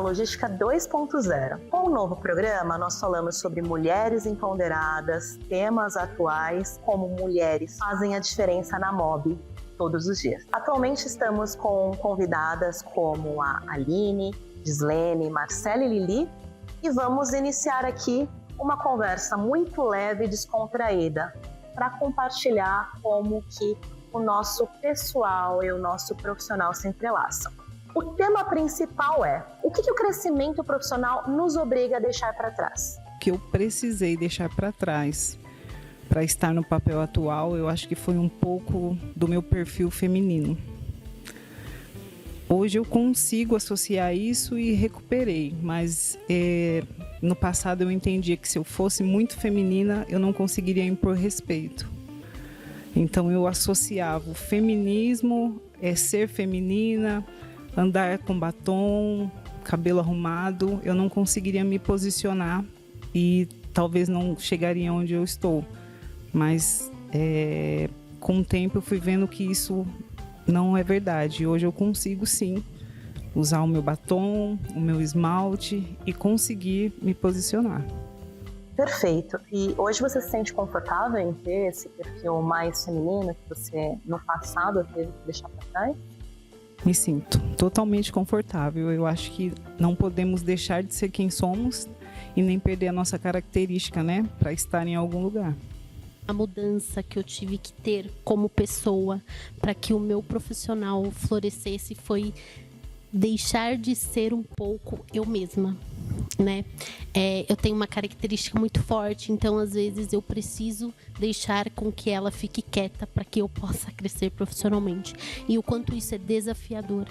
Logística 2.0. Com o novo programa, nós falamos sobre mulheres empoderadas, temas atuais, como mulheres fazem a diferença na MOB todos os dias. Atualmente estamos com convidadas como a Aline, Gislene, Marcela e Lili, e vamos iniciar aqui uma conversa muito leve e descontraída para compartilhar como que o nosso pessoal e o nosso profissional se entrelaçam. O tema principal é: o que o crescimento profissional nos obriga a deixar para trás? O que eu precisei deixar para trás para estar no papel atual, eu acho que foi um pouco do meu perfil feminino. Hoje eu consigo associar isso e recuperei, mas no passado eu entendia que se eu fosse muito feminina, eu não conseguiria impor respeito. Então eu associava o feminismo, ser feminina, andar com batom, cabelo arrumado, eu não conseguiria me posicionar e talvez não chegaria onde eu estou. Mas com o tempo eu fui vendo que isso não é verdade. Hoje eu consigo sim usar o meu batom, o meu esmalte e conseguir me posicionar. Perfeito. E hoje você se sente confortável em ter esse perfil mais feminino que você no passado teve que deixar para trás? Me sinto totalmente confortável. Eu acho que não podemos deixar de ser quem somos e nem perder a nossa característica, né, para estar em algum lugar. A mudança que eu tive que ter como pessoa para que o meu profissional florescesse foi deixar de ser um pouco eu mesma, né? Eu tenho uma característica muito forte, então às vezes eu preciso deixar com que ela fique quieta para que eu possa crescer profissionalmente. E o quanto isso é desafiador,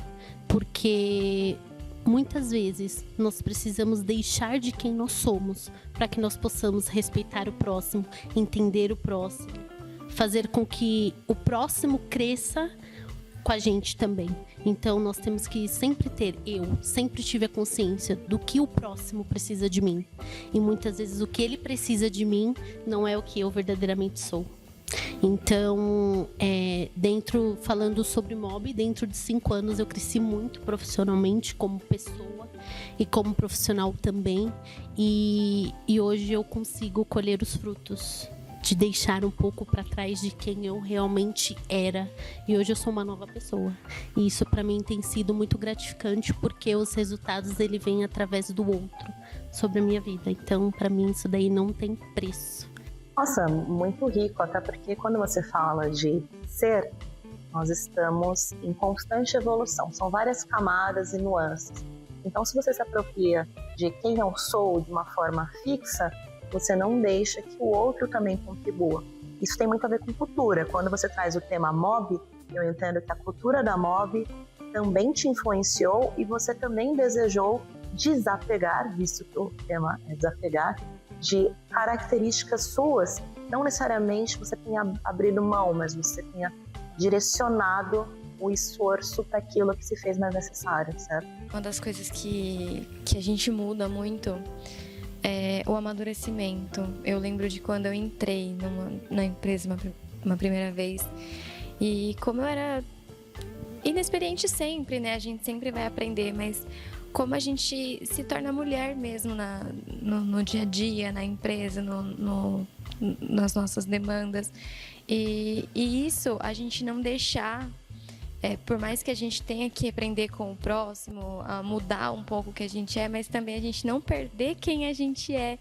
porque muitas vezes nós precisamos deixar de quem nós somos para que nós possamos respeitar o próximo, entender o próximo, fazer com que o próximo cresça com a gente também. Então nós temos que sempre sempre tive a consciência do que o próximo precisa de mim. E muitas vezes o que ele precisa de mim não é o que eu verdadeiramente sou. Então, falando sobre MOB, dentro de 5 anos eu cresci muito profissionalmente como pessoa e como profissional também. E hoje eu consigo colher os frutos de deixar um pouco para trás de quem eu realmente era. E hoje eu sou uma nova pessoa. E isso para mim tem sido muito gratificante, porque os resultados ele vêm através do outro sobre a minha vida. Então, para mim isso daí não tem preço. Nossa, muito rico, até porque quando você fala de ser, nós estamos em constante evolução, são várias camadas e nuances. Então, se você se apropria de quem eu sou de uma forma fixa, você não deixa que o outro também contribua. Isso tem muito a ver com cultura. Quando você traz o tema MOB, eu entendo que a cultura da MOB também te influenciou e você também desejou desapegar, visto que o tema é desapegar, de características suas. Não necessariamente você tenha abrido mão, mas você tenha direcionado o esforço para aquilo que se fez mais necessário, certo? Uma das coisas que a gente muda muito é o amadurecimento. Eu lembro de quando eu entrei na empresa uma primeira vez, e como eu era inexperiente sempre, né? A gente sempre vai aprender, mas como a gente se torna mulher mesmo no dia a dia, na empresa, nas nossas demandas. E isso, a gente não deixar, por mais que a gente tenha que aprender com o próximo, a mudar um pouco o que a gente é, mas também a gente não perder quem a gente é,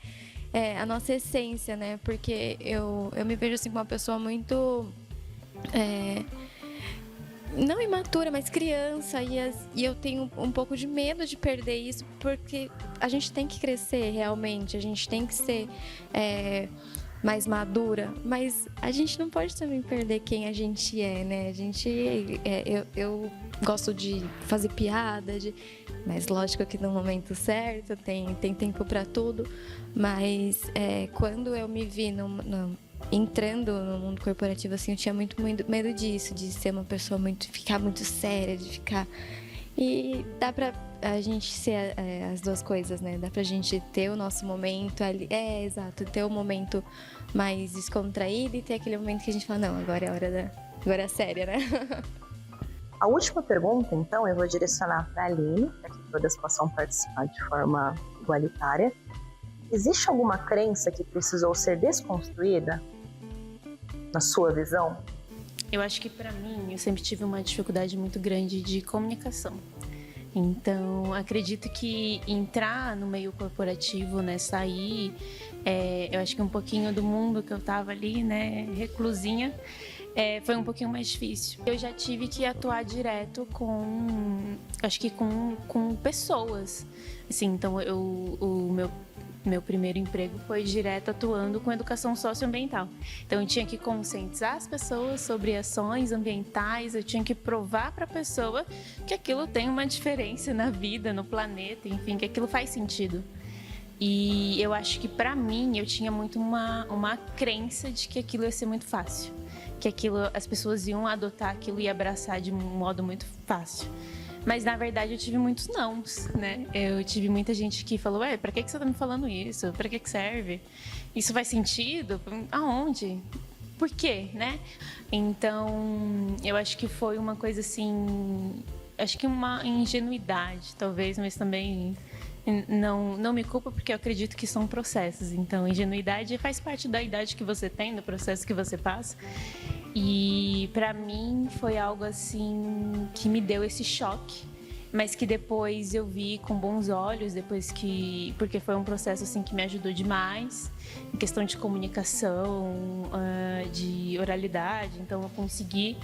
a nossa essência, né? Porque eu me vejo assim como uma pessoa muito... não imatura, mas criança, e eu tenho um pouco de medo de perder isso, porque a gente tem que crescer realmente, a gente tem que ser mais madura, mas a gente não pode também perder quem a gente é, né? Eu gosto de fazer piada, mas lógico que no momento certo, tem tempo para tudo, mas quando eu me vi entrando no mundo corporativo, assim, eu tinha muito medo disso, de ser uma pessoa ficar muito séria, de ficar... E dá pra a gente ser as duas coisas, né? Dá pra gente ter o nosso momento ali, exato, ter o momento mais descontraído e ter aquele momento que a gente fala, não, agora é a hora agora é séria, né? A última pergunta, então, eu vou direcionar para a Aline, para que todas possam participar de forma igualitária. Existe alguma crença que precisou ser desconstruída, na sua visão? Eu acho que para mim, eu sempre tive uma dificuldade muito grande de comunicação. Então, acredito que entrar no meio corporativo, né, sair, eu acho que um pouquinho do mundo que eu tava ali, né, reclusinha, foi um pouquinho mais difícil. Eu já tive que atuar direto com pessoas, assim, então o meu primeiro emprego foi direto atuando com educação socioambiental. Então eu tinha que conscientizar as pessoas sobre ações ambientais, eu tinha que provar para a pessoa que aquilo tem uma diferença na vida, no planeta, enfim, que aquilo faz sentido. E eu acho que para mim eu tinha muito uma crença de que aquilo ia ser muito fácil, que aquilo as pessoas iam adotar aquilo e abraçar de um modo muito fácil. Mas, na verdade, eu tive muitos nãos, né? Eu tive muita gente que falou, pra que você tá me falando isso? Pra que serve? Isso faz sentido? Aonde? Por quê, né? Então, eu acho que foi uma coisa assim... Acho que uma ingenuidade, talvez, mas também... Não me culpa porque eu acredito que são processos. Então, ingenuidade faz parte da idade que você tem, do processo que você passa. E para mim foi algo assim que me deu esse choque, mas que depois eu vi com bons olhos, porque foi um processo assim que me ajudou demais em questão de comunicação, de oralidade. Então eu consegui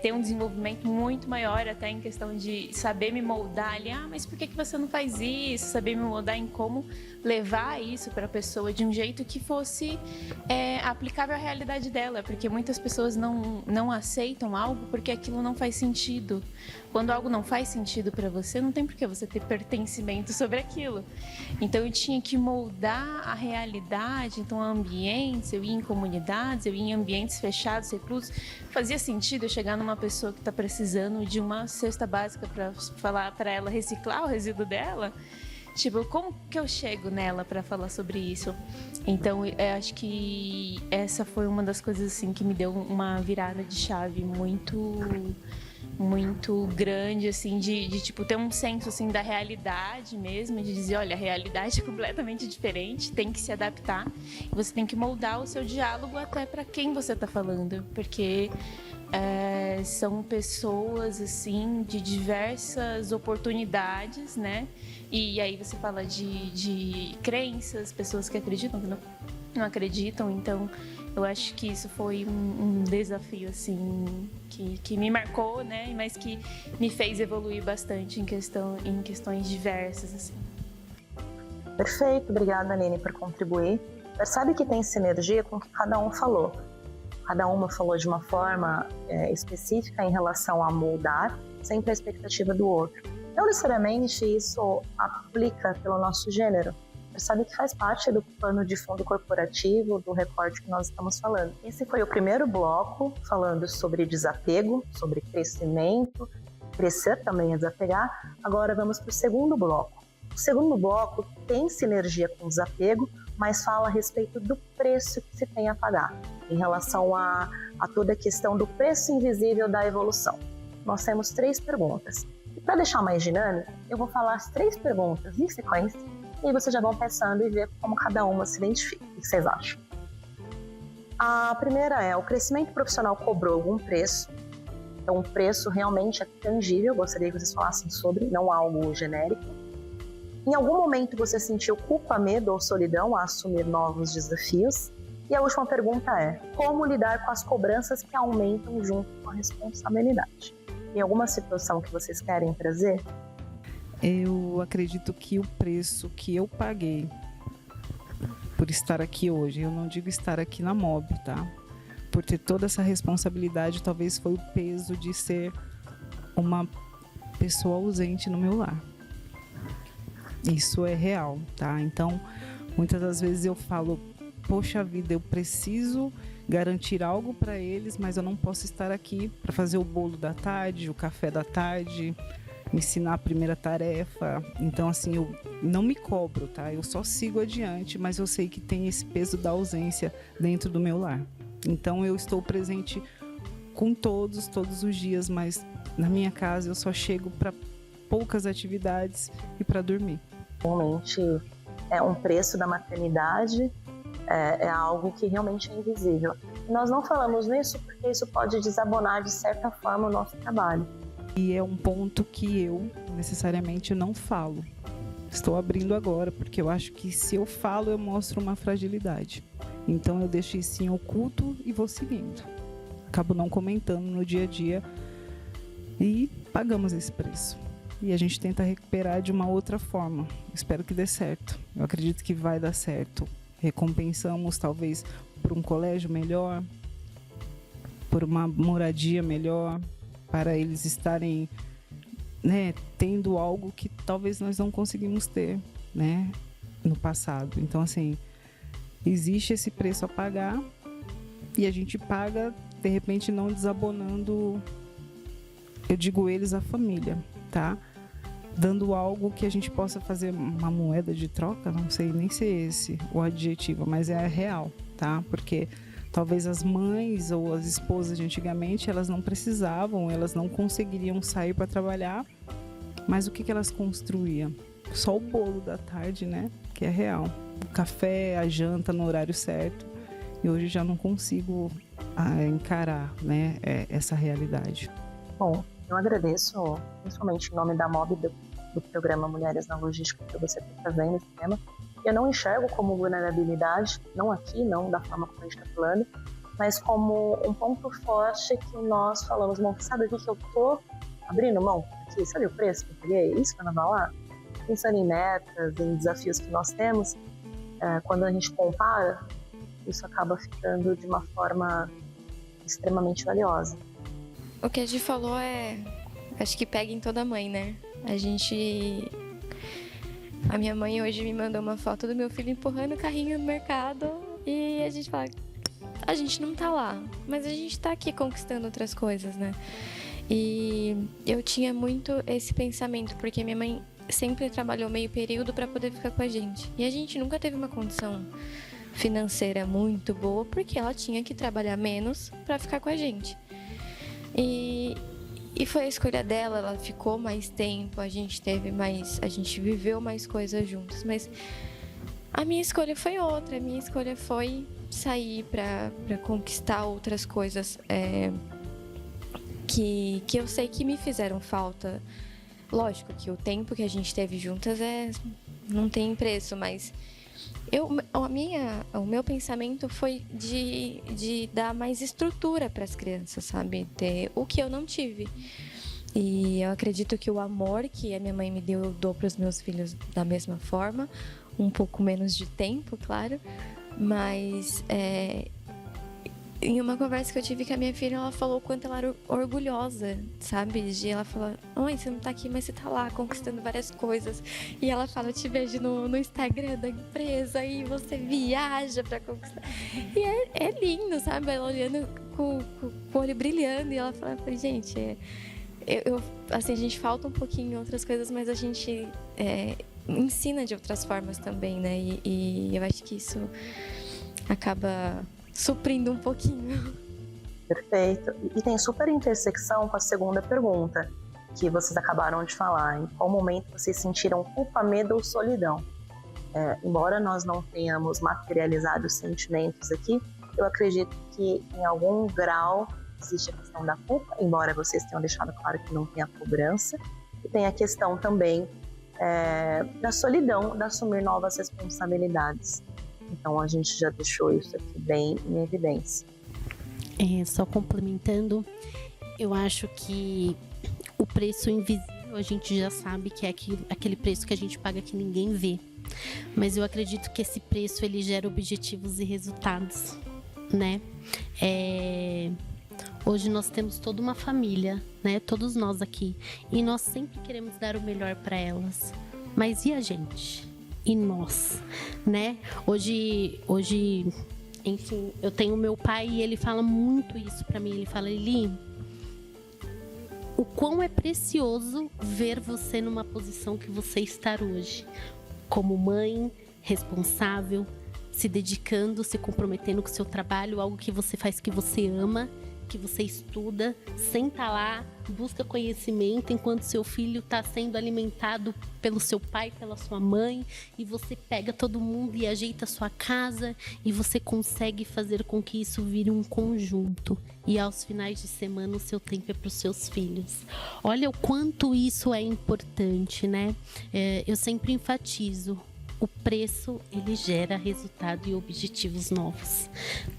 ter um desenvolvimento muito maior até em questão de saber me moldar ali. Mas por que você não faz isso? Saber me moldar em como levar isso para a pessoa de um jeito que fosse aplicável à realidade dela, porque muitas pessoas não aceitam algo porque aquilo não faz sentido. Quando algo não faz sentido para você, não tem por que você ter pertencimento sobre aquilo. Então eu tinha que moldar a realidade, então ambientes, eu ia em comunidades, eu ia em ambientes fechados, reclusos. Fazia sentido eu chegar numa pessoa que está precisando de uma cesta básica para falar para ela reciclar o resíduo dela? Tipo, como que eu chego nela para falar sobre isso? Então, eu acho que essa foi uma das coisas assim que me deu uma virada de chave muito grande, assim, de tipo, ter um senso, assim, da realidade mesmo, de dizer, olha, a realidade é completamente diferente, tem que se adaptar, e você tem que moldar o seu diálogo até para quem você está falando, porque são pessoas, assim, de diversas oportunidades, né? E aí você fala de crenças, pessoas que acreditam, que não acreditam, então eu acho que isso foi um desafio, assim, que me marcou, né? Mas que me fez evoluir bastante em questões diversas, assim. Perfeito, obrigada, Aline, por contribuir. Percebe que tem sinergia com o que cada um falou. Cada uma falou de uma forma específica em relação a moldar, sempre a expectativa do outro. Não necessariamente isso aplica pelo nosso gênero. Percebe que faz parte do plano de fundo corporativo, do recorte que nós estamos falando. Esse foi o primeiro bloco, falando sobre desapego, sobre crescimento, crescer também é desapegar. Agora vamos para o segundo bloco. O segundo bloco tem sinergia com o desapego, mas fala a respeito do preço que se tem a pagar, em relação a toda a questão do preço invisível da evolução. Nós temos 3 perguntas. E para deixar mais dinâmico, eu vou falar as 3 perguntas em sequência, e aí vocês já vão pensando e ver como cada uma se identifica. O que vocês acham? A primeira é: o crescimento profissional cobrou algum preço? Então, o preço realmente é tangível, eu gostaria que vocês falassem sobre, não algo genérico. Em algum momento você sentiu culpa, medo ou solidão a assumir novos desafios? E a última pergunta é: como lidar com as cobranças que aumentam junto com a responsabilidade? Tem alguma situação que vocês querem trazer? Eu acredito que o preço que eu paguei por estar aqui hoje, eu não digo estar aqui na MOB, tá? Por ter toda essa responsabilidade, talvez foi o peso de ser uma pessoa ausente no meu lar. Isso é real, tá? Então, muitas das vezes eu falo, poxa vida, eu preciso garantir algo para eles, mas eu não posso estar aqui para fazer o bolo da tarde, o café da tarde, ensinar a primeira tarefa. Então, assim, eu não me cobro, tá? Eu só sigo adiante, mas eu sei que tem esse peso da ausência dentro do meu lar. Então, eu estou presente com todos os dias, mas na minha casa eu só chego para poucas atividades e para dormir. Realmente é um preço da maternidade, é algo que realmente é invisível. E nós não falamos nisso porque isso pode desabonar de certa forma o nosso trabalho. E é um ponto que eu necessariamente não falo. Estou abrindo agora, porque eu acho que se eu falo, eu mostro uma fragilidade. Então eu deixo isso em oculto e vou seguindo. Acabo não comentando no dia a dia e pagamos esse preço. E a gente tenta recuperar de uma outra forma. Espero que dê certo. Eu acredito que vai dar certo. Recompensamos talvez por um colégio melhor, por uma moradia melhor, para eles estarem, né, tendo algo que talvez nós não conseguimos ter, né, no passado. Então, assim, existe esse preço a pagar e a gente paga, de repente, não desabonando, eu digo eles, a família, tá? Dando algo que a gente possa fazer uma moeda de troca, não sei nem se é esse o adjetivo, mas é real, tá? Porque talvez as mães ou as esposas de antigamente, elas não precisavam, elas não conseguiriam sair para trabalhar, mas o que elas construíam? Só o bolo da tarde, né? Que é real. O café, a janta no horário certo. E hoje já não consigo encarar, né, essa realidade. Bom, eu agradeço, principalmente em nome da MOB, do programa Mulheres na Logística, que você está trazendo esse tema. Eu não enxergo como vulnerabilidade, não aqui, não da forma como a gente está falando, mas como um ponto forte que nós falamos, bom, sabe o que eu tô abrindo mão aqui? Sabe o preço que eu peguei? Isso para não lá? Pensando em metas, em desafios que nós temos, quando a gente compara, isso acaba ficando de uma forma extremamente valiosa. O que a gente falou acho que pega em toda mãe, né? A minha mãe hoje me mandou uma foto do meu filho empurrando o carrinho no mercado e a gente fala, a gente não tá lá, mas a gente tá aqui conquistando outras coisas, né? E eu tinha muito esse pensamento, porque minha mãe sempre trabalhou meio período para poder ficar com a gente. E a gente nunca teve uma condição financeira muito boa, porque ela tinha que trabalhar menos para ficar com a gente. E foi a escolha dela, ela ficou mais tempo, a gente viveu mais coisas juntos, mas a minha escolha foi outra, a minha escolha foi sair para conquistar outras coisas que eu sei que me fizeram falta. Lógico que o tempo que a gente teve juntas não tem preço, mas o meu pensamento foi de dar mais estrutura para as crianças, sabe? Ter o que eu não tive. E eu acredito que o amor que a minha mãe me deu, eu dou para os meus filhos da mesma forma. Um pouco menos de tempo, claro. Mas em uma conversa que eu tive com a minha filha, ela falou o quanto ela era orgulhosa, sabe? Ela fala, mãe, você não tá aqui, mas você tá lá conquistando várias coisas. E ela fala, eu te vejo no Instagram da empresa e você viaja pra conquistar. E é lindo, sabe? Ela olhando com o olho brilhando e ela fala, gente, assim, a gente falta um pouquinho em outras coisas, mas a gente ensina de outras formas também, né? E eu acho que isso acaba suprindo um pouquinho. Perfeito. E tem super intersecção com a segunda pergunta que vocês acabaram de falar. Em qual momento vocês sentiram culpa, medo ou solidão? Embora nós não tenhamos materializado os sentimentos aqui, eu acredito que em algum grau existe a questão da culpa, embora vocês tenham deixado claro que não tem a cobrança, e tem a questão também da solidão, de assumir novas responsabilidades. Então a gente já deixou isso aqui bem em evidência. Só complementando, eu acho que o preço invisível a gente já sabe que é aquele preço que a gente paga que ninguém vê. Mas eu acredito que esse preço ele gera objetivos e resultados, né? Hoje nós temos toda uma família, né? Todos nós aqui. E nós sempre queremos dar o melhor para elas. Mas e a gente? E nós, né? Hoje, enfim, eu tenho meu pai e ele fala muito isso pra mim. Ele fala, Eli, o quão é precioso ver você numa posição que você está hoje. Como mãe, responsável, se dedicando, se comprometendo com o seu trabalho, algo que você faz que você ama. que você estuda, senta lá, busca conhecimento enquanto seu filho está sendo alimentado pelo seu pai, pela sua mãe, e você pega todo mundo e ajeita a sua casa e você consegue fazer com que isso vire um conjunto. E aos finais de semana o seu tempo é para os seus filhos. Olha o quanto isso é importante, né? Eu sempre enfatizo. O preço, ele gera resultado e objetivos novos.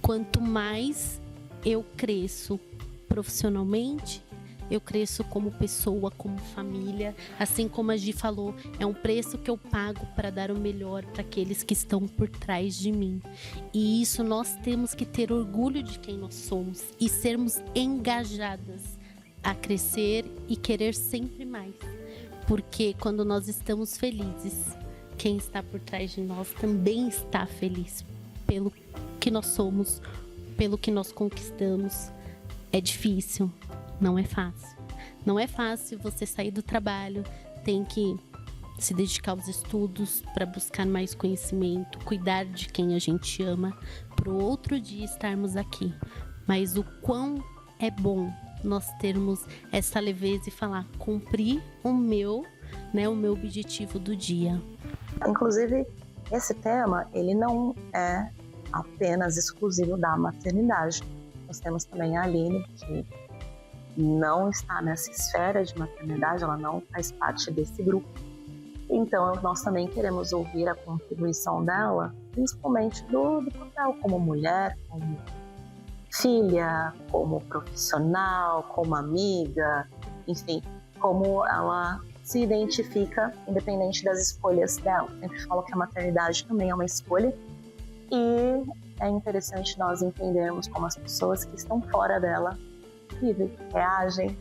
Quanto mais eu cresço profissionalmente, eu cresço como pessoa, como família. Assim como a Gi falou, é um preço que eu pago para dar o melhor para aqueles que estão por trás de mim. E isso nós temos que ter orgulho de quem nós somos e sermos engajadas a crescer e querer sempre mais. Porque quando nós estamos felizes, quem está por trás de nós também está feliz pelo que nós somos, pelo que nós conquistamos. É difícil, não é fácil. Não é fácil você sair do trabalho, tem que se dedicar aos estudos para buscar mais conhecimento, cuidar de quem a gente ama, para o outro dia estarmos aqui. Mas o quão é bom nós termos essa leveza e falar, cumprir o meu objetivo do dia. Inclusive, esse tema, ele não é apenas exclusivo da maternidade. Nós temos também a Aline, que não está nessa esfera de maternidade, ela não faz parte desse grupo. Então, nós também queremos ouvir a contribuição dela, principalmente do papel como mulher, como filha, como profissional, como amiga, enfim, como ela se identifica independente das escolhas dela. Eu sempre falo que a maternidade também é uma escolha e é interessante nós entendermos como as pessoas que estão fora dela vivem, reagem.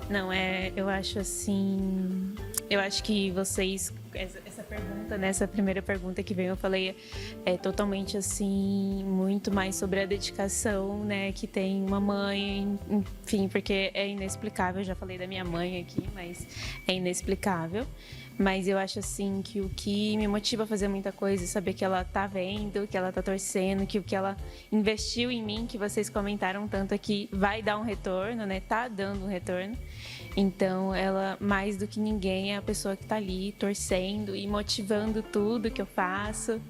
Não, eu acho assim, eu acho que vocês, essa pergunta, né, essa primeira pergunta que veio, eu falei, é totalmente assim, muito mais sobre a dedicação, né, que tem uma mãe, enfim, porque é inexplicável, eu já falei da minha mãe aqui, mas é inexplicável. Mas eu acho assim que o que me motiva a fazer muita coisa é saber que ela tá vendo, que ela tá torcendo, que o que ela investiu em mim, que vocês comentaram tanto aqui, vai dar um retorno, né? Tá dando um retorno. Então, ela, mais do que ninguém, é a pessoa que tá ali torcendo e motivando tudo que eu faço.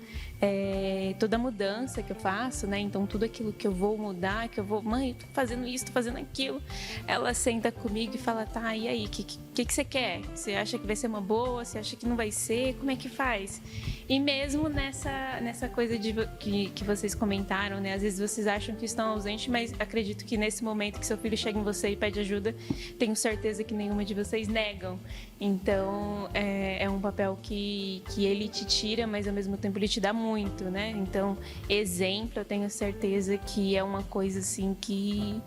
Toda a mudança que eu faço, né? Então, tudo aquilo que eu vou mudar, que eu vou... Mãe, tô fazendo isso, tô fazendo aquilo. Ela senta comigo e fala, tá, e aí? O que você quer? Você acha que vai ser uma boa? Você acha que não vai ser? Como é que faz? E mesmo nessa coisa que vocês comentaram, né? Às vezes vocês acham que estão ausentes, mas acredito que nesse momento que seu filho chega em você e pede ajuda, tenho certeza que nenhuma de vocês negam. Então, é um papel que ele te tira, mas ao mesmo tempo ele te dá muito, né? Então, exemplo, eu tenho certeza que é uma coisa assim que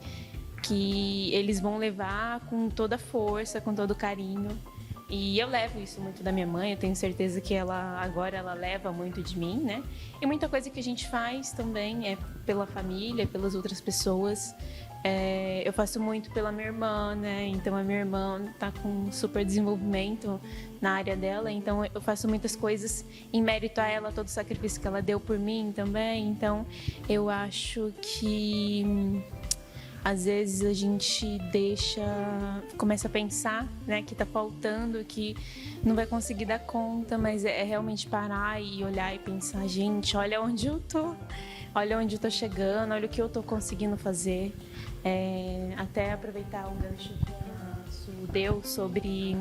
eles vão levar com toda a força, com todo o carinho. E eu levo isso muito da minha mãe, eu tenho certeza que agora ela leva muito de mim, né? E muita coisa que a gente faz também é pela família, pelas outras pessoas. Eu faço muito pela minha irmã, né? Então a minha irmã tá com super desenvolvimento na área dela, então eu faço muitas coisas em mérito a ela, todo o sacrifício que ela deu por mim também. Então eu acho que às vezes a gente começa a pensar, né, que tá faltando, que não vai conseguir dar conta, mas é realmente parar e olhar e pensar, gente, olha onde eu tô, olha onde eu tô chegando, olha o que eu tô conseguindo fazer. Até aproveitar o gancho que a Su deu sobre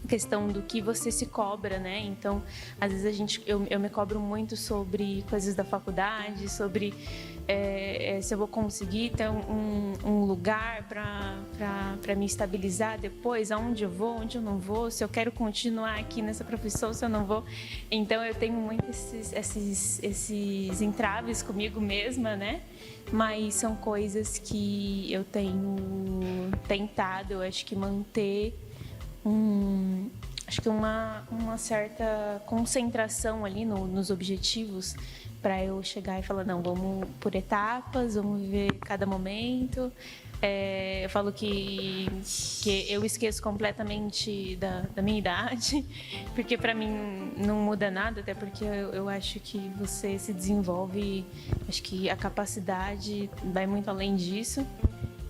a questão do que você se cobra, né? Então, às vezes eu me cobro muito sobre coisas da faculdade, sobre se eu vou conseguir ter um lugar para me estabilizar depois, aonde eu vou, onde eu não vou, se eu quero continuar aqui nessa profissão, se eu não vou. Então, eu tenho muito esses entraves comigo mesma, né? Mas são coisas que eu tenho tentado, eu acho que manter uma certa concentração ali nos objetivos, para eu chegar e falar, não, vamos por etapas, vamos viver cada momento, Eu falo que eu esqueço completamente da minha idade, porque para mim não muda nada, até porque eu acho que você se desenvolve, acho que a capacidade vai muito além disso.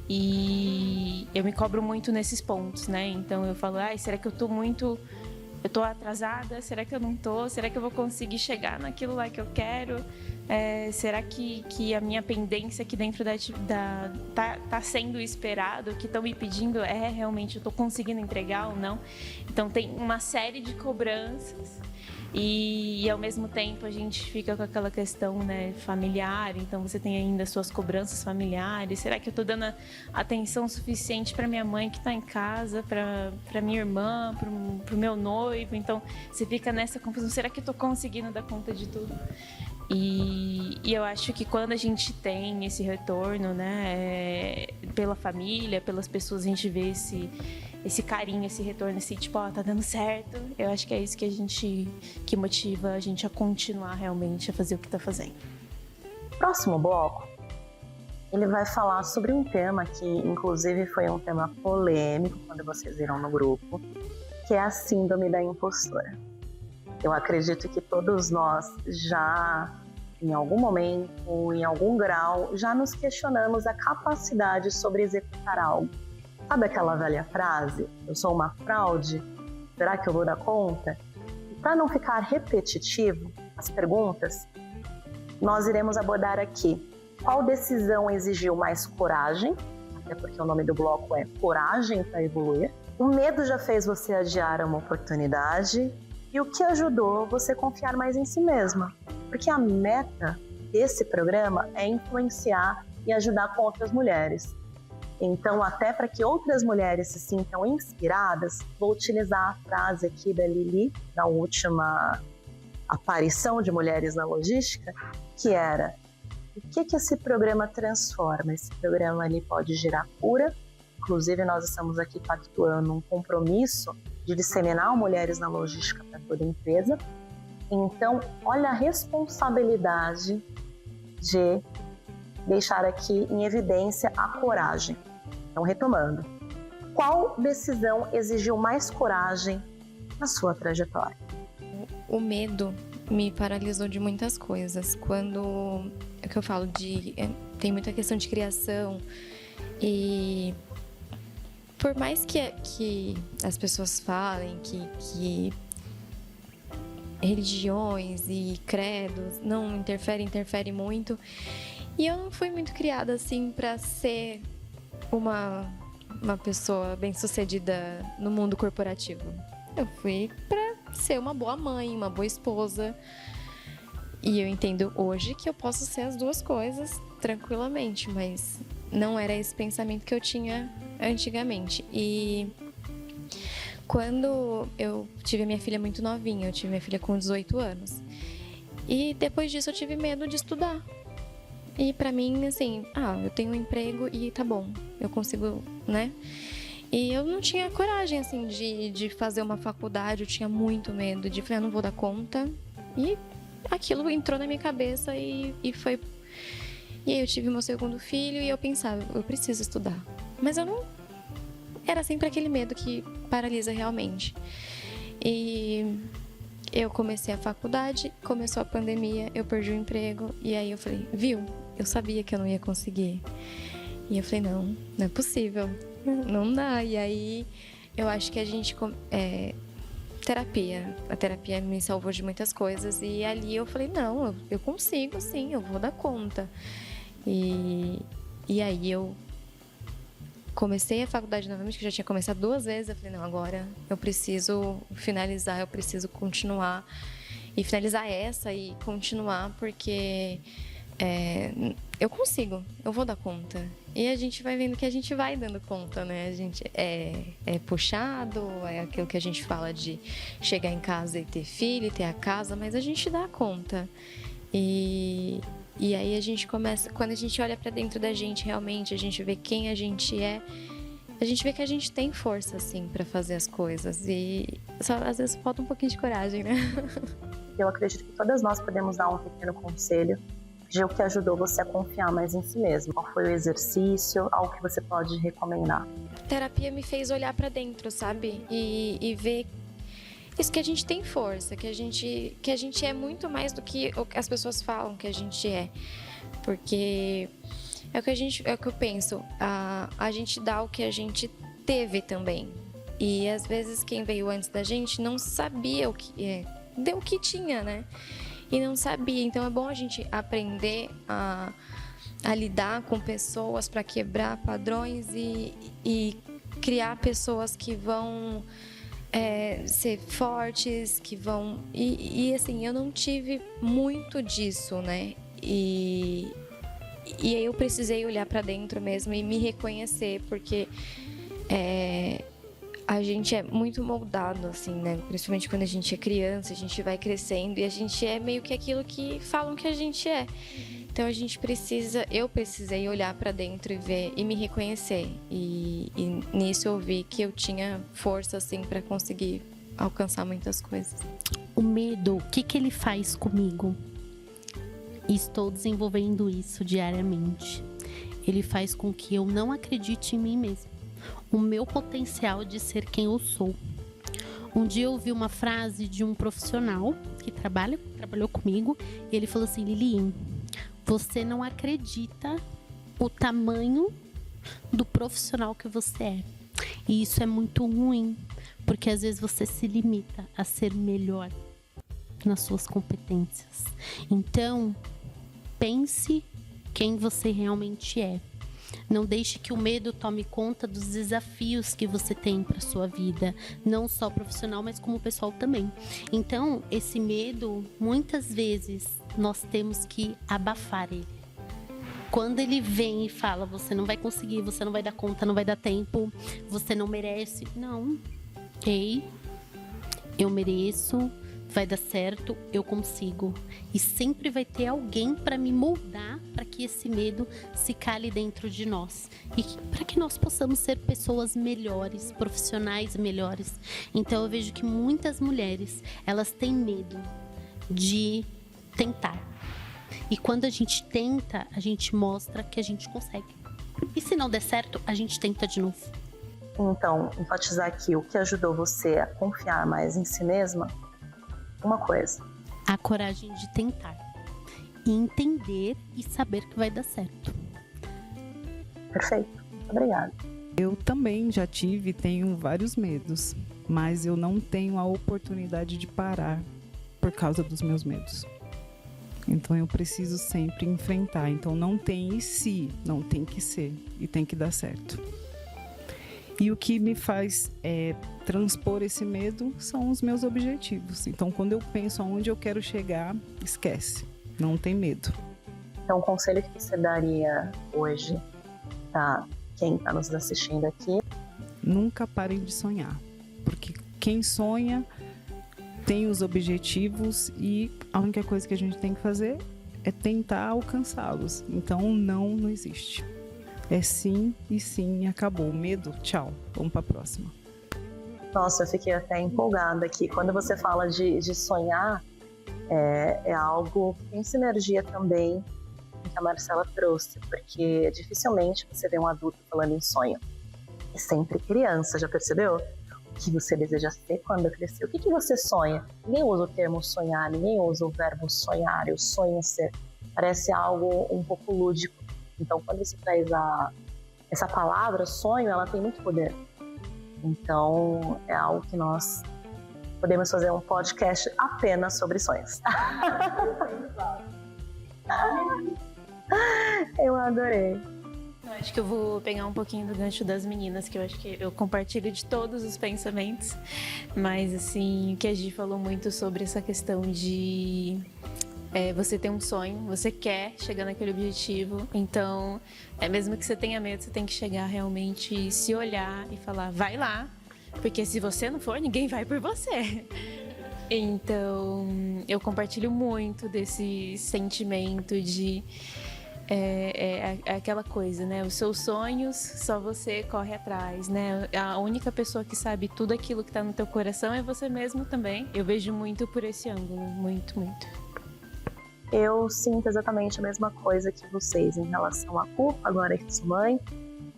E eu me cobro muito nesses pontos, né? Então eu falo, será que eu tô atrasada? Será que eu não tô? Será que eu vou conseguir chegar naquilo lá que eu quero? Será que a minha pendência aqui dentro tá sendo esperado? O que estão me pedindo realmente eu tô conseguindo entregar ou não? Então tem uma série de cobranças e ao mesmo tempo a gente fica com aquela questão, né, familiar. Então você tem ainda suas cobranças familiares. Será que eu tô dando atenção suficiente para minha mãe que está em casa, para minha irmã, pro meu noivo? Então você fica nessa confusão. Será que eu tô conseguindo dar conta de tudo? E eu acho que quando a gente tem esse retorno, né, pela família, pelas pessoas, a gente vê esse carinho, esse retorno, assim, tipo, tá dando certo. Eu acho que é isso que motiva a gente a continuar realmente a fazer o que tá fazendo. Próximo bloco, ele vai falar sobre um tema que, inclusive, foi um tema polêmico quando vocês viram no grupo, que é a síndrome da impostora. Eu acredito que todos nós já, em algum momento, em algum grau, já nos questionamos a capacidade sobre executar algo. Sabe aquela velha frase? Eu sou uma fraude? Será que eu vou dar conta? E para não ficar repetitivo as perguntas, nós iremos abordar aqui qual decisão exigiu mais coragem, até porque o nome do bloco é Coragem para Evoluir. O medo já fez você adiar uma oportunidade? E o que ajudou você a confiar mais em si mesma? Porque a meta desse programa é influenciar e ajudar com outras mulheres. Então, até para que outras mulheres se sintam inspiradas, vou utilizar a frase aqui da Lili, da última aparição de Mulheres na Logística, que era: o que esse programa transforma? Esse programa ali pode gerar cura. Inclusive, nós estamos aqui pactuando um compromisso de disseminar Mulheres na Logística para toda a empresa. Então, olha a responsabilidade de deixar aqui em evidência a coragem. Então, retomando, qual decisão exigiu mais coragem na sua trajetória? O medo me paralisou de muitas coisas. Quando é que eu falo tem muita questão de criação e por mais que as pessoas falem que religiões e credos não interferem muito, e eu não fui muito criada assim para ser uma pessoa bem-sucedida no mundo corporativo. Eu fui para ser uma boa mãe, uma boa esposa. E eu entendo hoje que eu posso ser as duas coisas tranquilamente, mas não era esse pensamento que eu tinha antigamente. E quando eu tive a minha filha muito novinha, eu tive minha filha com 18 anos. E depois disso eu tive medo de estudar. E pra mim, assim, eu tenho um emprego e tá bom, eu consigo, né? E eu não tinha coragem, assim, de fazer uma faculdade, eu tinha muito medo de falar, não vou dar conta. E aquilo entrou na minha cabeça e foi... E aí eu tive meu segundo filho e eu pensava, eu preciso estudar. Mas eu não... Era sempre aquele medo que paralisa realmente. E eu comecei a faculdade, começou a pandemia, eu perdi o emprego. E aí eu falei, viu? Eu sabia que eu não ia conseguir. E eu falei, não é possível. Não dá. E aí eu acho que a gente... A terapia me salvou de muitas coisas. E ali eu falei, não, eu consigo sim, eu vou dar conta. E aí eu comecei a faculdade novamente, que já tinha começado 2 vezes. Eu falei, não, agora eu preciso finalizar, eu preciso continuar. E finalizar essa e continuar, porque eu consigo, eu vou dar conta. E a gente vai vendo que a gente vai dando conta, né? A gente é puxado, é aquilo que a gente fala de chegar em casa e ter filho, e ter a casa, mas a gente dá conta. E aí a gente começa, quando a gente olha pra dentro da gente realmente, a gente vê quem a gente é, a gente vê que a gente tem força, assim, pra fazer as coisas. E só, às vezes falta um pouquinho de coragem, né? Eu acredito que todas nós podemos dar um pequeno conselho de o que ajudou você a confiar mais em si mesmo. Qual foi o exercício, algo que você pode recomendar? Terapia me fez olhar pra dentro, sabe? E ver isso, que a gente tem força, que a gente é muito mais do que as pessoas falam que a gente é. Porque é o que eu penso, a gente dá o que a gente teve também. E às vezes quem veio antes da gente não sabia deu o que tinha, né? E não sabia. Então é bom a gente aprender a lidar com pessoas para quebrar padrões e criar pessoas que vão ser fortes, que vão... E assim, eu não tive muito disso, né? E aí eu precisei olhar para dentro mesmo e me reconhecer, porque a gente é muito moldado, assim, né? Principalmente quando a gente é criança, a gente vai crescendo e a gente é meio que aquilo que falam que a gente é. Então eu precisei olhar para dentro e ver e me reconhecer. E nisso eu vi que eu tinha força, assim, para conseguir alcançar muitas coisas. O medo, o que ele faz comigo? Estou desenvolvendo isso diariamente. Ele faz com que eu não acredite em mim mesma, o meu potencial de ser quem eu sou. Um dia eu ouvi uma frase de um profissional que trabalhou comigo, e ele falou assim: Lili, você não acredita o tamanho do profissional que você é. E isso é muito ruim, porque às vezes você se limita a ser melhor nas suas competências. Então, pense quem você realmente é. Não deixe que o medo tome conta dos desafios que você tem para sua vida, não só profissional, mas como pessoal também. Então, esse medo, muitas vezes, nós temos que abafar ele. Quando ele vem e fala, você não vai conseguir, você não vai dar conta, não vai dar tempo, você não merece. Não. Ei, eu mereço, vai dar certo, eu consigo. E sempre vai ter alguém para me moldar para que esse medo se cale dentro de nós. E para que nós possamos ser pessoas melhores, profissionais melhores. Então eu vejo que muitas mulheres, elas têm medo de tentar. E quando a gente tenta, a gente mostra que a gente consegue. E se não der certo, a gente tenta de novo. Então, enfatizar aqui o que ajudou você a confiar mais em si mesma. Uma coisa: a coragem de tentar, e entender e saber que vai dar certo. Perfeito, obrigada. Eu também já tive e tenho vários medos, mas eu não tenho a oportunidade de parar por causa dos meus medos. Então eu preciso sempre enfrentar. Então não tem e se, não tem que ser e tem que dar certo. E o que me faz transpor esse medo são os meus objetivos. Então, quando eu penso aonde eu quero chegar, esquece. Não tem medo. Então, o conselho que você daria hoje para quem está nos assistindo aqui? Nunca parem de sonhar. Porque quem sonha tem os objetivos e a única coisa que a gente tem que fazer é tentar alcançá-los. Então, não existe. É sim e sim, acabou. Medo, tchau. Vamos para a próxima. Nossa, eu fiquei até empolgada aqui. Quando você fala de sonhar, é algo que tem sinergia também que a Marcela trouxe, porque dificilmente você vê um adulto falando em sonho. É sempre criança, já percebeu? O que você deseja ser quando crescer? O que você sonha? Ninguém usa o termo sonhar, ninguém usa o verbo sonhar, eu sonho ser. Parece algo um pouco lúdico. Então, quando você traz essa palavra, sonho, ela tem muito poder. Então, é algo que nós podemos fazer um podcast apenas sobre sonhos. Eu adorei. Eu acho que eu vou pegar um pouquinho do gancho das meninas, que eu acho que eu compartilho de todos os pensamentos. Mas, assim, o que a Gi falou muito sobre essa questão de... você tem um sonho, você quer chegar naquele objetivo, então mesmo que você tenha medo, você tem que chegar realmente e se olhar e falar, vai lá, porque se você não for, ninguém vai por você. Então eu compartilho muito desse sentimento de aquela coisa, né? Os seus sonhos, só você corre atrás, né? A única pessoa que sabe tudo aquilo que tá no teu coração é você mesmo também. Eu vejo muito por esse ângulo, muito, muito. eu sinto exatamente a mesma coisa que vocês em relação à culpa, agora que sou mãe,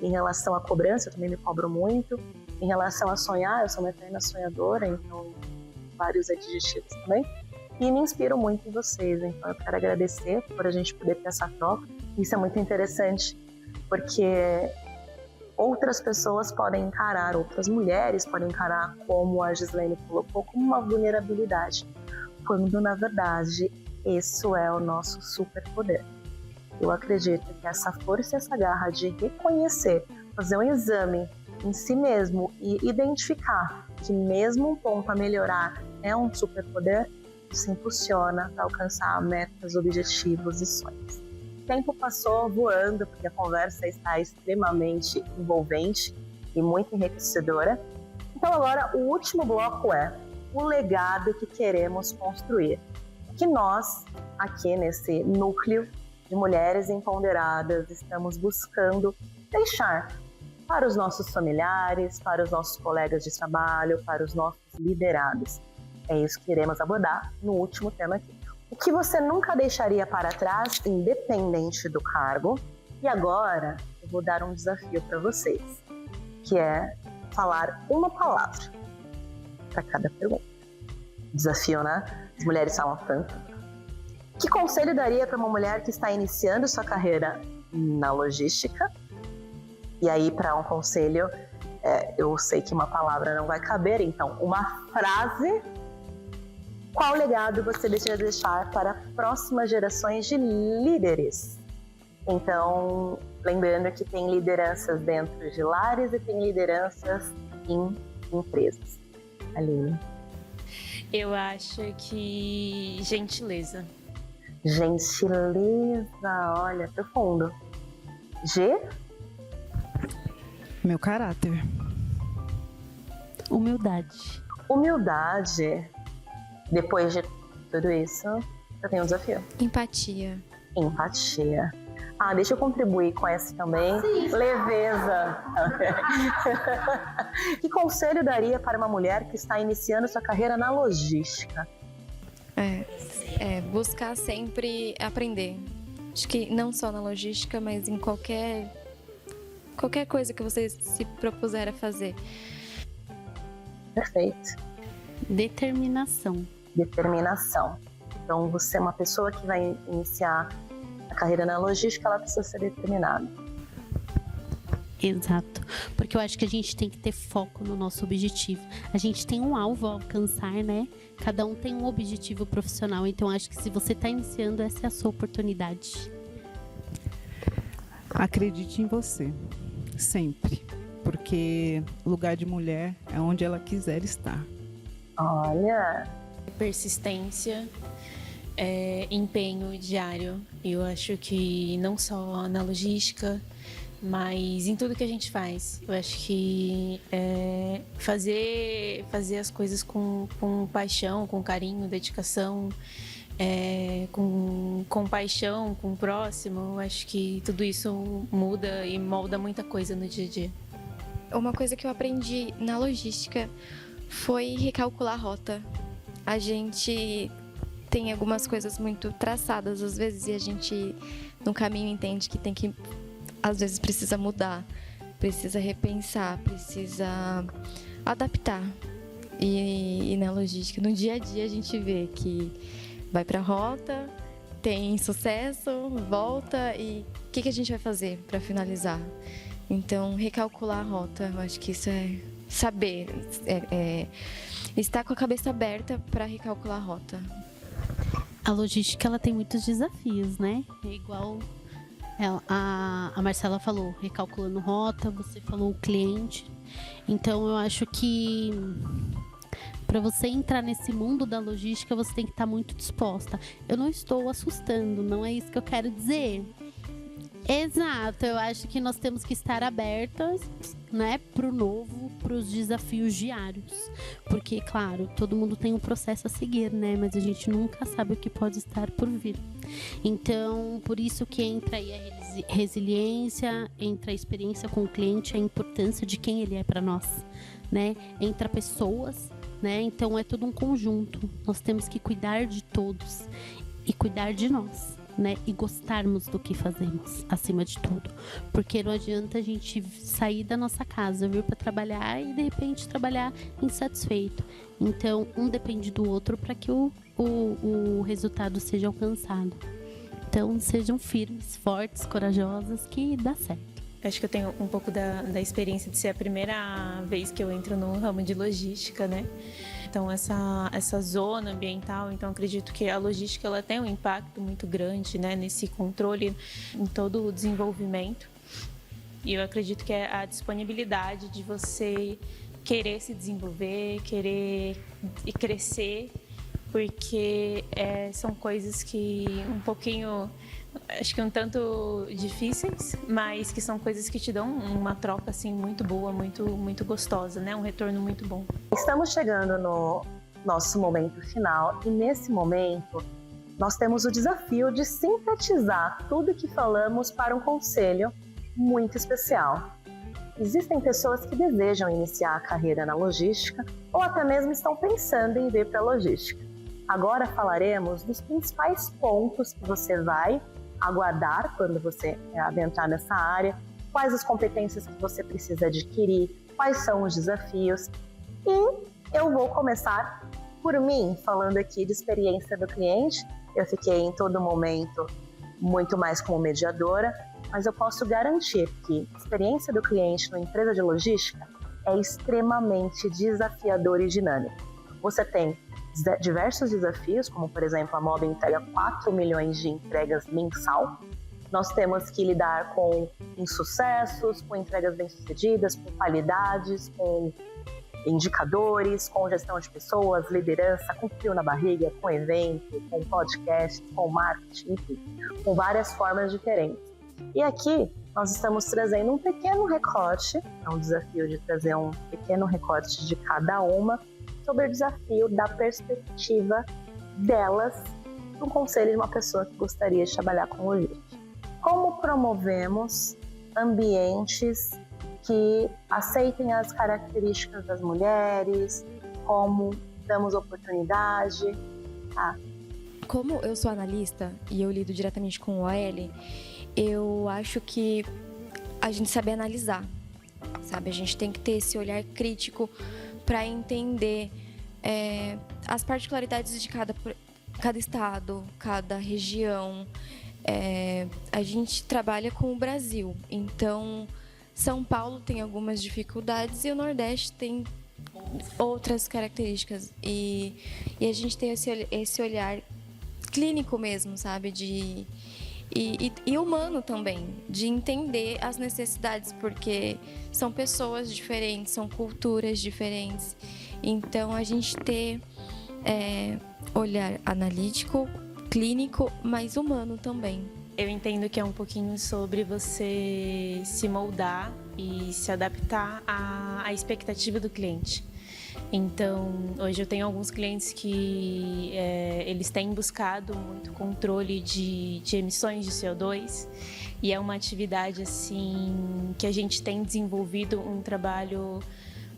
em relação à cobrança, eu também me cobro muito, em relação a sonhar, eu sou uma eterna sonhadora, então vários adjetivos também, e me inspiro muito em vocês, então eu quero agradecer por a gente poder ter essa troca. Isso é muito interessante, porque outras pessoas podem encarar, outras mulheres podem encarar, como a Gislene colocou, como uma vulnerabilidade, quando na verdade isso é o nosso superpoder. Eu acredito que essa força e essa garra de reconhecer, fazer um exame em si mesmo e identificar que mesmo um ponto a melhorar é um superpoder, se impulsiona para alcançar metas, objetivos e sonhos. O tempo passou voando, porque a conversa está extremamente envolvente e muito enriquecedora. Então agora o último bloco é o legado que queremos construir. Que nós, aqui nesse núcleo de mulheres empoderadas, estamos buscando deixar para os nossos familiares, para os nossos colegas de trabalho, para os nossos liderados. É isso que iremos abordar no último tema aqui. O que você nunca deixaria para trás, independente do cargo. E agora eu vou dar um desafio para vocês, que é falar uma palavra para cada pergunta. Desafio, né? As mulheres falam tanto. Que conselho daria para uma mulher que está iniciando sua carreira na logística? E aí, para um conselho, eu sei que uma palavra não vai caber, então uma frase. Qual legado você deseja deixar para próximas gerações de líderes? Então, lembrando que tem lideranças dentro de lares e tem lideranças em empresas. Aline. Eu acho que gentileza. Gentileza, olha, profundo. G? Meu caráter. Humildade. Humildade. Depois de tudo isso, eu tenho um desafio. Empatia. Empatia. Ah, deixa eu contribuir com essa também. Sim. Leveza. Que conselho daria para uma mulher que está iniciando sua carreira na logística? Buscar sempre aprender. Acho que não só na logística, mas em qualquer coisa que você se propuser a fazer. Perfeito. Determinação. Então, você é uma pessoa que vai iniciar a carreira na logística, ela precisa ser determinada. Exato, porque eu acho que a gente tem que ter foco no nosso objetivo. A gente tem um alvo a alcançar, né? Cada um tem um objetivo profissional, então acho que se você está iniciando, essa é a sua oportunidade. Acredite em você, sempre, porque o lugar de mulher é onde ela quiser estar. Olha! Persistência, empenho diário. Eu acho que não só na logística, mas em tudo que a gente faz. Eu acho que fazer as coisas com paixão, com carinho, dedicação, com compaixão com o próximo, eu acho que tudo isso muda e molda muita coisa no dia a dia. Uma coisa que eu aprendi na logística foi recalcular a rota. A gente tem algumas coisas muito traçadas às vezes e a gente no caminho entende que às vezes precisa mudar, precisa repensar, precisa adaptar. E na logística, no dia a dia a gente vê que vai para a rota, tem sucesso, volta e o que a gente vai fazer para finalizar? Então, recalcular a rota, eu acho que isso é saber, estar com a cabeça aberta para recalcular a rota. A logística, ela tem muitos desafios, né? É igual a Marcela falou, recalculando rota, você falou o cliente. Então, eu acho que para você entrar nesse mundo da logística, você tem que estar muito disposta. Eu não estou assustando, não é isso que eu quero dizer. Exato, eu acho que nós temos que estar abertas, né, pro novo, pros desafios diários. Porque, claro, todo mundo tem um processo a seguir, né, mas a gente nunca sabe o que pode estar por vir. Então, por isso que entra aí a resiliência, entra a experiência com o cliente, a importância de quem ele é para nós, né, entra pessoas, né, então é todo um conjunto. Nós temos que cuidar de todos. e cuidar de nós, né? E gostarmos do que fazemos, acima de tudo. Porque não adianta a gente sair da nossa casa, vir para trabalhar e de repente trabalhar insatisfeito. Então, um depende do outro para que o resultado seja alcançado. Então, sejam firmes, fortes, corajosas, que dá certo. Acho que eu tenho um pouco da experiência de ser a primeira vez que eu entro no ramo de logística, né? Então, essa zona ambiental, então acredito que a logística ela tem um impacto muito grande, né, nesse controle em todo o desenvolvimento. E eu acredito que é a disponibilidade de você querer se desenvolver, querer crescer, porque são coisas que um pouquinho, acho que um tanto difíceis, mas que são coisas que te dão uma troca assim muito boa, muito gostosa, né? Um retorno muito bom. Estamos chegando no nosso momento final e nesse momento nós temos o desafio de sintetizar tudo que falamos para um conselho muito especial. Existem pessoas que desejam iniciar a carreira na logística ou até mesmo estão pensando em vir para a logística. Agora falaremos dos principais pontos que você vai aguardar quando você adentrar nessa área, quais as competências que você precisa adquirir, quais são os desafios. E eu vou começar por mim, falando aqui de experiência do cliente. Eu fiquei em todo momento muito mais como mediadora, mas eu posso garantir que a experiência do cliente numa empresa de logística é extremamente desafiadora e dinâmica. Você tem diversos desafios, como por exemplo a Mob entrega 4 milhões de entregas mensal. Nós temos que lidar com insucessos, com entregas bem-sucedidas, com qualidades, com indicadores, com gestão de pessoas, liderança, com frio na barriga, com evento, com podcast, com marketing, enfim, com várias formas diferentes. E aqui nós estamos trazendo um pequeno recorte, é um desafio de trazer um pequeno recorte de cada uma, sobre o desafio da perspectiva delas no conselho de uma pessoa que gostaria de trabalhar com logística. Como promovemos ambientes que aceitem as características das mulheres, como damos oportunidade. Como eu sou analista e eu lido diretamente com o OL, eu acho que a gente sabe analisar, sabe? A gente tem que ter esse olhar crítico para entender as particularidades de cada estado, cada região. A gente trabalha com o Brasil, então São Paulo tem algumas dificuldades e o Nordeste tem outras características. E a gente tem esse olhar clínico mesmo, sabe? E humano também, de entender as necessidades, porque são pessoas diferentes, são culturas diferentes. Então, a gente ter olhar analítico, clínico, mas humano também. Eu entendo que é um pouquinho sobre você se moldar e se adaptar à expectativa do cliente. Então, hoje eu tenho alguns clientes que eles têm buscado muito controle de emissões de CO2 e é uma atividade assim que a gente tem desenvolvido um trabalho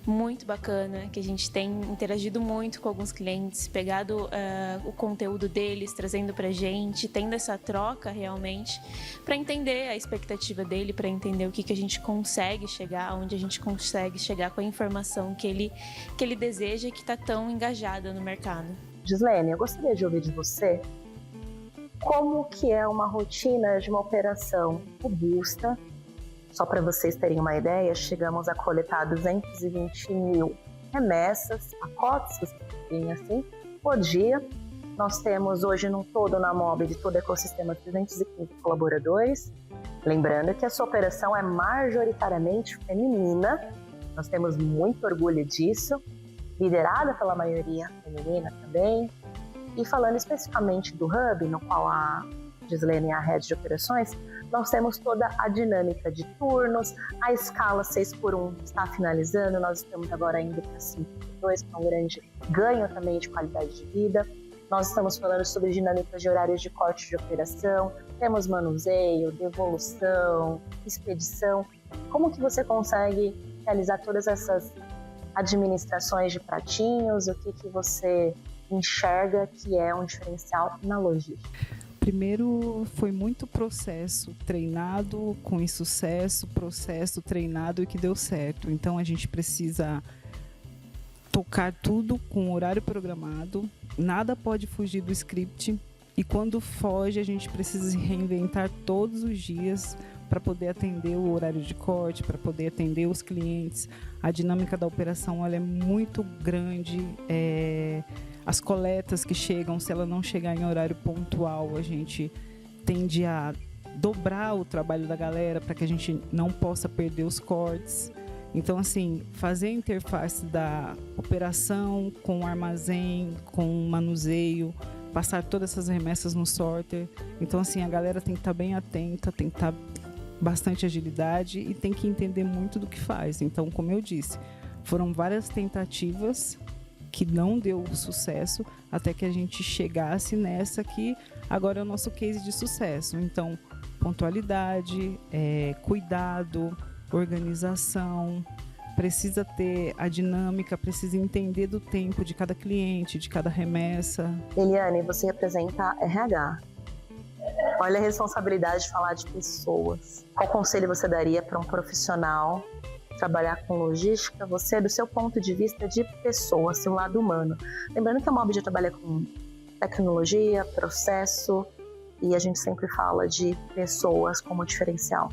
muito bacana, que a gente tem interagido muito com alguns clientes, pegado o conteúdo deles, trazendo pra gente, tendo essa troca realmente, para entender a expectativa dele, para entender o que a gente consegue chegar, onde a gente consegue chegar com a informação que ele deseja e que está tão engajada no mercado. Gislene, eu gostaria de ouvir de você como que é uma rotina de uma operação robusta. Só para vocês terem uma ideia, chegamos a coletar 220 mil remessas, pacotes, se vocês preferirem assim, por dia. Nós temos hoje no todo, na Mob, de todo o ecossistema, 315 colaboradores. Lembrando que essa operação é majoritariamente feminina, nós temos muito orgulho disso, liderada pela maioria feminina também. E falando especificamente do Hub, no qual a Gislene é a head de operações, nós temos toda a dinâmica de turnos, a escala 6x1 está finalizando, nós estamos agora indo para 5x2, que é um grande ganho também de qualidade de vida. Nós estamos falando sobre dinâmicas de horários de corte de operação, temos manuseio, devolução, expedição. Como que você consegue realizar todas essas administrações de pratinhos? O que você enxerga que é um diferencial na logística? Primeiro, foi muito processo treinado com insucesso, processo treinado e que deu certo. Então, a gente precisa tocar tudo com horário programado, nada pode fugir do script, e quando foge, a gente precisa se reinventar todos os dias para poder atender o horário de corte, para poder atender os clientes. A dinâmica da operação ela é muito grande. As coletas que chegam, se ela não chegar em horário pontual, a gente tende a dobrar o trabalho da galera para que a gente não possa perder os cortes. Então, assim, fazer a interface da operação com o armazém, com o manuseio, passar todas essas remessas no sorter. Então, assim, a galera tem que estar bem atenta, tem que estar bastante agilidade e tem que entender muito do que faz. Então, como eu disse, foram várias tentativas que não deu sucesso até que a gente chegasse nessa que agora é o nosso case de sucesso. Então, pontualidade, cuidado, organização, precisa ter a dinâmica, precisa entender do tempo de cada cliente, de cada remessa. Eliane, você representa RH. Olha a responsabilidade de falar de pessoas. Qual conselho você daria para um profissional trabalhar com logística, você do seu ponto de vista de pessoa, seu lado humano? Lembrando que a Mob já trabalha com tecnologia, processo, e a gente sempre fala de pessoas como diferencial.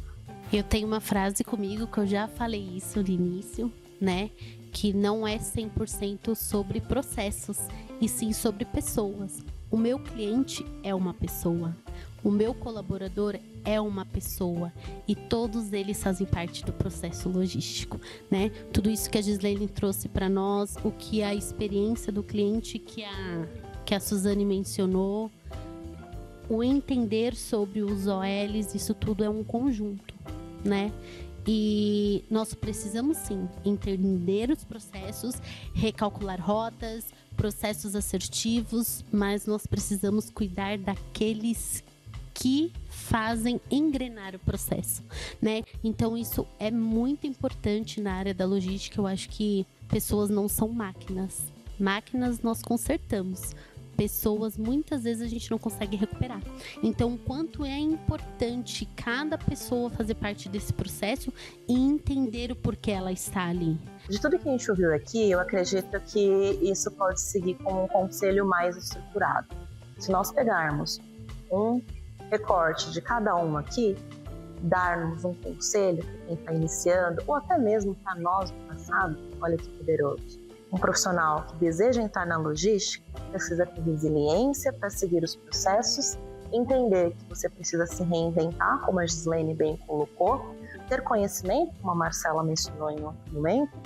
Eu tenho uma frase comigo que eu já falei isso no início, né? Que não é 100% sobre processos, e sim sobre pessoas. O meu cliente é uma pessoa. O meu colaborador é uma pessoa e todos eles fazem parte do processo logístico, né? Tudo isso que a Gislaine trouxe para nós, o que a experiência do cliente que a Suzane mencionou, o entender sobre os OLs, isso tudo é um conjunto, né? E nós precisamos sim entender os processos, recalcular rotas, processos assertivos, mas nós precisamos cuidar daqueles que fazem engrenar o processo, né? Então isso é muito importante na área da logística. Eu acho que pessoas não são máquinas. Máquinas nós consertamos. Pessoas, muitas vezes a gente não consegue recuperar. Então, o quanto é importante cada pessoa fazer parte desse processo e entender o porquê ela está ali. De tudo que a gente ouviu aqui, eu acredito que isso pode seguir como um conselho mais estruturado. Se nós pegarmos um recorte de cada um aqui, darmos um conselho para quem está iniciando, ou até mesmo para nós do passado, olha que poderoso. Um profissional que deseja entrar na logística precisa ter resiliência para seguir os processos, entender que você precisa se reinventar, como a Gislaine bem colocou, ter conhecimento, como a Marcela mencionou em outro momento.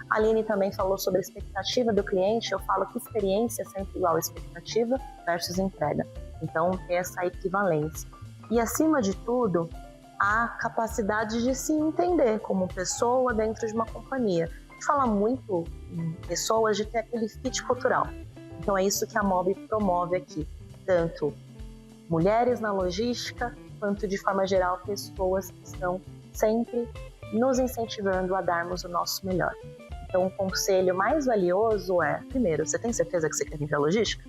A Aline também falou sobre a expectativa do cliente. Eu falo que experiência é sempre igual a expectativa versus entrega. Então, ter essa equivalência. E, acima de tudo, a capacidade de se entender como pessoa dentro de uma companhia. A gente fala muito em pessoas de ter aquele fit cultural. Então, é isso que a Mob promove aqui. Tanto mulheres na logística, quanto, de forma geral, pessoas que estão sempre nos incentivando a darmos o nosso melhor. Então, o conselho mais valioso é, primeiro, você tem certeza que você quer vir para a logística?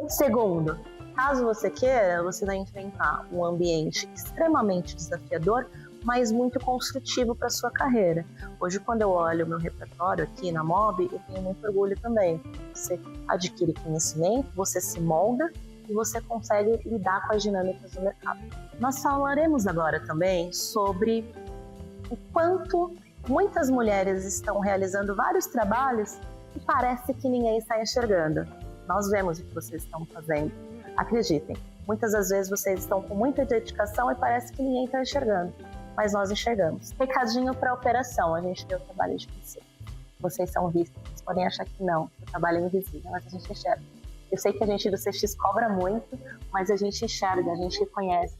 Segundo, caso você queira, você vai enfrentar um ambiente extremamente desafiador, mas muito construtivo para a sua carreira. Hoje, quando eu olho o meu repertório aqui na Mob, eu tenho muito orgulho também. Você adquire conhecimento, você se molda e você consegue lidar com as dinâmicas do mercado. Nós falaremos agora também sobre o quanto muitas mulheres estão realizando vários trabalhos e parece que ninguém está enxergando. Nós vemos o que vocês estão fazendo. Acreditem, muitas das vezes vocês estão com muita dedicação e parece que ninguém está enxergando, mas nós enxergamos. Recadinho para a operação, a gente vê o trabalho de vocês. Vocês são vistos, vocês podem achar que não, o trabalho é invisível, mas a gente enxerga. Eu sei que a gente do CX cobra muito, mas a gente enxerga, a gente reconhece.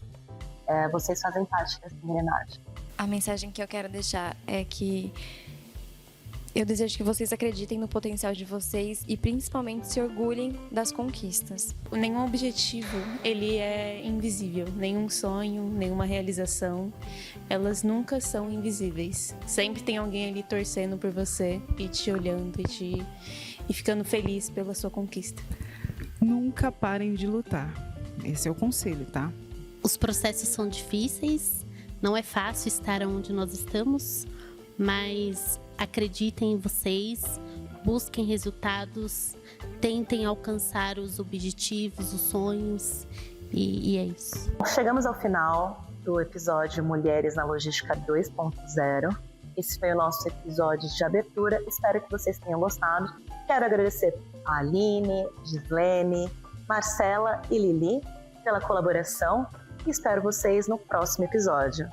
Vocês fazem parte dessa engrenagem. A mensagem que eu quero deixar é que eu desejo que vocês acreditem no potencial de vocês e principalmente se orgulhem das conquistas. Nenhum objetivo, ele é invisível. Nenhum sonho, nenhuma realização, elas nunca são invisíveis. Sempre tem alguém ali torcendo por você e te olhando e ficando feliz pela sua conquista. Nunca parem de lutar. Esse é o conselho, tá? Os processos são difíceis, não é fácil estar onde nós estamos, mas acreditem em vocês, busquem resultados, tentem alcançar os objetivos, os sonhos, e é isso. Chegamos ao final do episódio Mulheres na Logística 2.0. Esse foi o nosso episódio de abertura. Espero que vocês tenham gostado. Quero agradecer a Aline, Gislene, Marcela e Lili pela colaboração e espero vocês no próximo episódio.